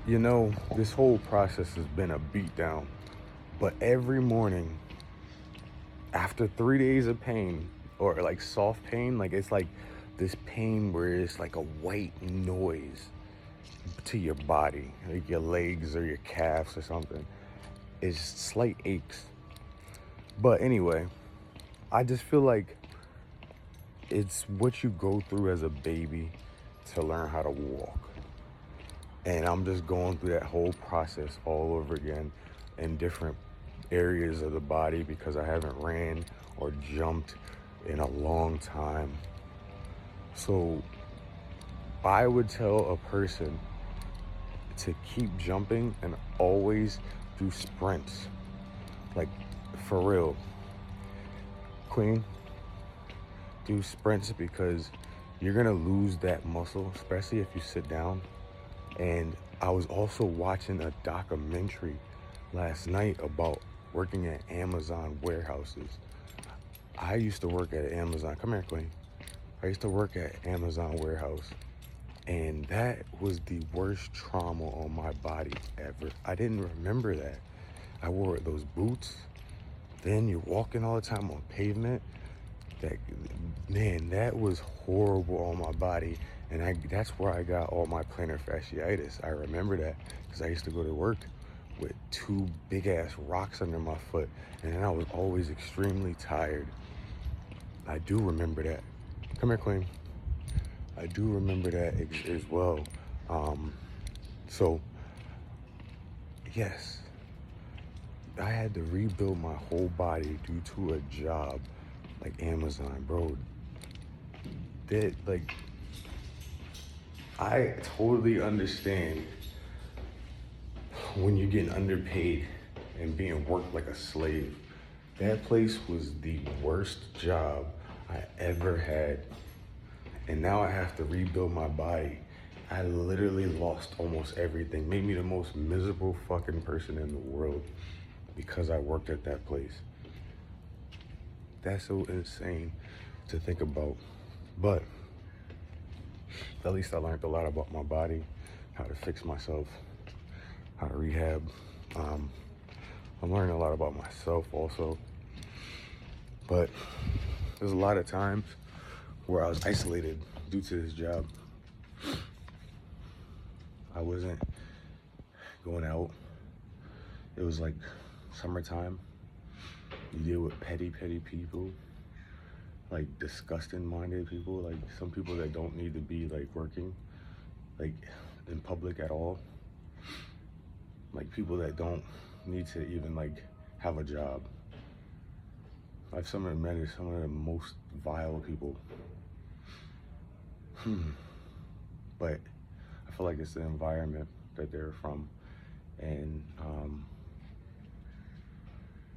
You know, this whole process has been a beatdown, but every morning, after 3 days of pain, or like soft pain, like it's like this pain where it's like a white noise to your body, like your legs or your calves or something. It's slight aches. But anyway, I just feel like it's what you go through as a baby to learn how to walk. And I'm just going through that whole process all over again in different areas of the body because I haven't ran or jumped in a long time. So I would tell a person to keep jumping and always do sprints. Like, for real. Queen, do sprints because you're gonna lose that muscle, especially if you sit down. And I was also watching a documentary last night about working at Amazon warehouses. I used to work at Amazon. Come here, Queen. I used to work at Amazon warehouse, and that was the worst trauma on my body ever. I didn't remember that. I wore those boots. Then you're walking all the time on pavement. That man, that was horrible on my body, and that's where I got all my plantar fasciitis. I remember that because I used to go to work with two big ass rocks under my foot, and then I was always extremely tired. I do remember that. Come here, Queen. I do remember that as well. Um, so yes, I had to rebuild my whole body due to a job like Amazon, bro. That like I totally understand when you're getting underpaid and being worked like a slave. That place was the worst job I ever had. And now I have to rebuild my body. I literally lost almost everything. Made me the most miserable fucking person in the world because I worked at that place. That's so insane to think about. But at least I learned a lot about my body, how to fix myself, how to rehab. Um, I'm learning a lot about myself also. But there's a lot of times where I was isolated due to this job. I wasn't going out. It was like summertime. You deal with petty people, like disgusting minded people, like some people that don't need to be like working, like in public at all. Like people that don't need to even like have a job. I've some of them met some of the most vile people. But I feel like it's the environment that they're from. And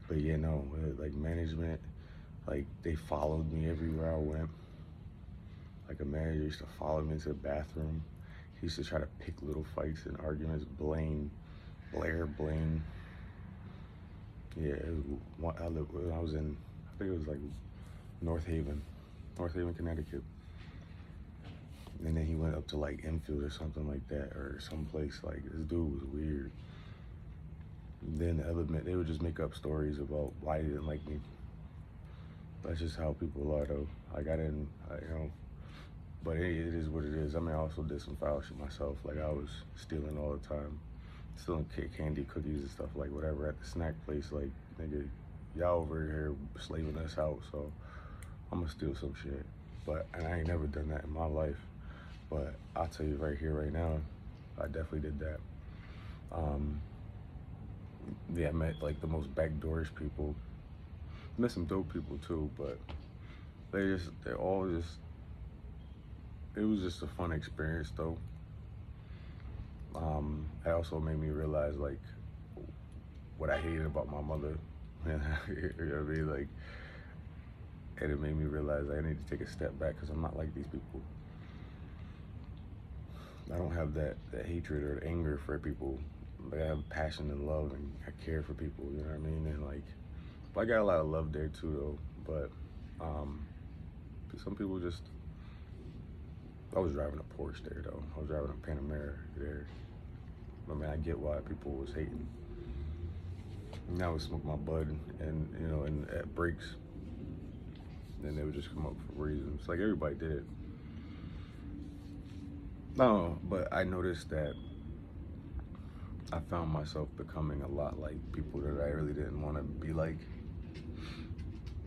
but yeah, no, like management, like they followed me everywhere I went. Like a manager used to follow me into the bathroom. He used to try to pick little fights and arguments. Blair Blaine. Yeah, when I was in, I think it was like North Haven, North Haven, Connecticut. And then he went up to like Enfield or something like that, or someplace. Like this dude was weird. And then the other men, they would just make up stories about why he didn't like me. That's just how people are, though. Like I didn't, but it is what it is. I mean, I also did some foul shit myself. Like I was stealing all the time, stealing candy, cookies, and stuff like whatever at the snack place. Like nigga, y'all over here slaving us out, so I'm gonna steal some shit. But and I ain't never done that in my life. But I'll tell you right here, right now, I definitely did that. Um, yeah, I met like the most backdoorish people. Met some dope people too, but they're all just. It was just a fun experience though. It also made me realize like what I hated about my mother. You know what I mean? Like, and it made me realize I need to take a step back because I'm not like these people. I don't have that hatred or anger for people. Like I have passion and love and I care for people. You know what I mean? And like, I got a lot of love there too though. But some people just. I was driving a Porsche there though. I was driving a Panamera there. I mean, I get why people was hating. And I would smoke my bud, and and at breaks, then they would just come up for reasons. Like everybody did it. No, but I noticed that I found myself becoming a lot like people that I really didn't want to be like,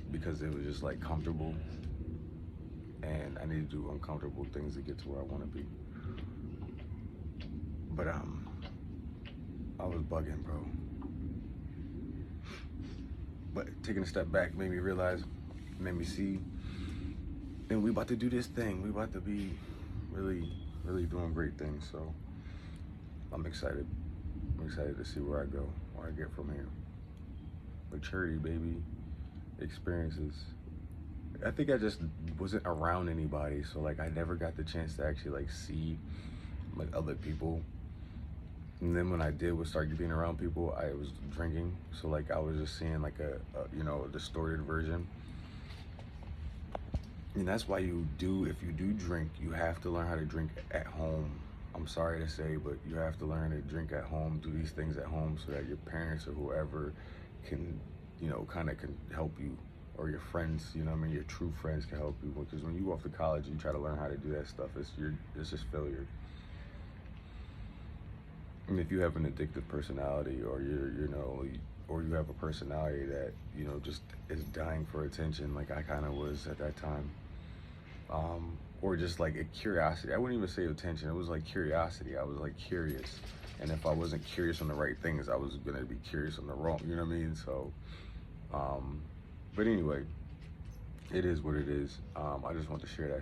because it was just like comfortable, and I need to do uncomfortable things to get to where I want to be. But I was bugging, bro. But taking a step back made me realize, made me see, and we about to do this thing. We about to be really, really doing great things. So I'm excited. I'm excited to see where I go, where I get from here. Maturity, baby. Experiences. I think I just wasn't around anybody, so like I never got the chance to actually like see like other people. And then when I did was start being around people, I was drinking, so like I was just seeing like a distorted version. And that's why if you do drink, you have to learn how to drink at home. I'm sorry to say, but you have to learn to drink at home, do these things at home so that your parents or whoever can, kind of can help you, or your friends, your true friends can help you. Because when you go off to college, you try to learn how to do that stuff, it's just failure. And if you have an addictive personality, or or you have a personality that, just is dying for attention, like I kind of was at that time, or just like a curiosity. I wouldn't even say attention. It was like curiosity. I was like curious. And if I wasn't curious on the right things, I was going to be curious on the wrong, you know what I mean? So, but anyway, it is what it is. I just want to share that